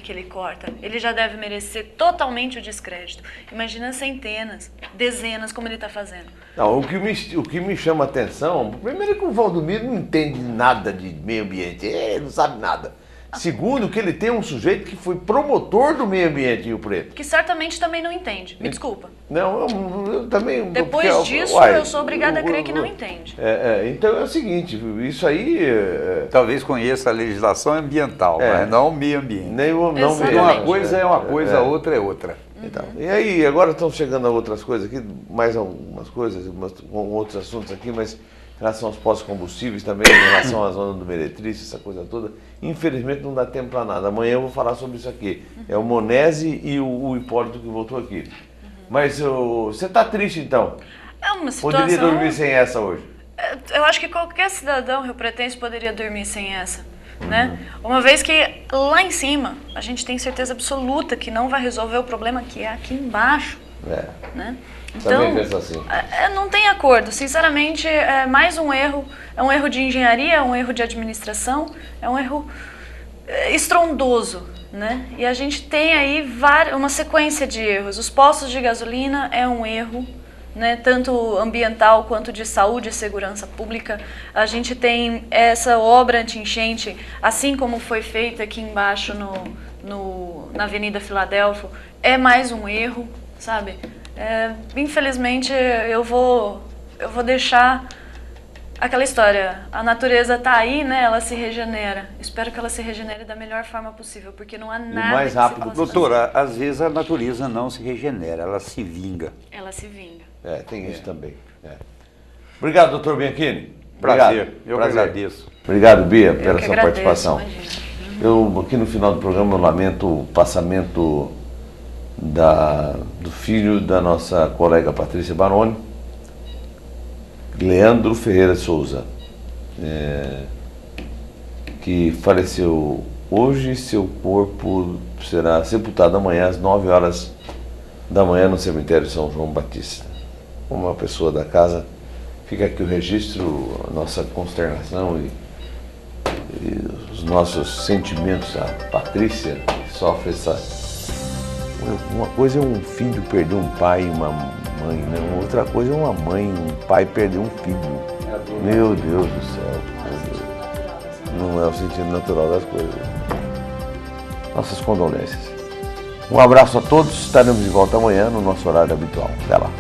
que ele corta, ele já deve merecer totalmente o descrédito. Imagina centenas, dezenas, como ele está fazendo. Não, o que me chama a atenção, primeiro é que o Valdomiro não entende nada de meio ambiente, ele não sabe nada. Segundo, que ele tem um sujeito que foi promotor do meio ambiente em Rio Preto. Que certamente também não entende, me desculpa. Não, eu também... Depois disso, eu sou obrigada a crer que não entende. Então é o seguinte, isso aí... Talvez conheça a legislação ambiental, mas não o meio ambiente. Uma coisa é uma coisa, outra é outra. Então, e aí, agora estão chegando a outras coisas aqui, mais algumas coisas, outros assuntos aqui, mas... Em relação aos pós-combustíveis também, em relação à zona do Meretriz, essa coisa toda. Infelizmente não dá tempo para nada. Amanhã eu vou falar sobre isso aqui. É o Monese e o Hipólito que voltou aqui. Mas você está triste então? É uma situação... Poderia dormir sem essa hoje? Eu acho que qualquer cidadão riopretense poderia dormir sem essa. né? Uma vez que lá em cima a gente tem certeza absoluta que não vai resolver o problema que é aqui embaixo, né? Então, assim. Não tem acordo. Sinceramente, é mais um erro. É um erro de engenharia, é um erro de administração, é um erro estrondoso, né? E a gente tem aí uma sequência de erros. Os postos de gasolina é um erro, né? Tanto ambiental quanto de saúde e segurança pública. A gente tem essa obra anti-enchente, assim como foi feita aqui embaixo na Avenida Filadélfia, é mais um erro, sabe? Infelizmente eu vou deixar aquela história, a natureza está aí, né? Ela se regenera. Espero que ela se regenere da melhor forma possível, porque não há nada o mais rápido. Que Doutora, às vezes a natureza não se regenera, ela se vinga. Ela se vinga. Tem isso também. Obrigado, doutor Bianchini. Prazer, eu agradeço. Obrigado, Bia, pela sua agradeço, participação. Imagina. Eu, aqui no final do programa, eu lamento o passamento do filho da nossa colega Patrícia Baroni, Leandro Ferreira Souza, que faleceu hoje. Seu corpo será sepultado amanhã às 9 horas da manhã no cemitério São João Batista. Uma pessoa da casa, fica aqui o registro, a nossa consternação e os nossos sentimentos. A Patrícia, que sofre essa... Uma coisa é um filho perder um pai e uma mãe, né? Outra coisa é uma mãe, um pai perder um filho. Meu Deus do céu. Não é o sentido natural das coisas. Nossas condolências. Um abraço a todos, estaremos de volta amanhã no nosso horário habitual. Até lá.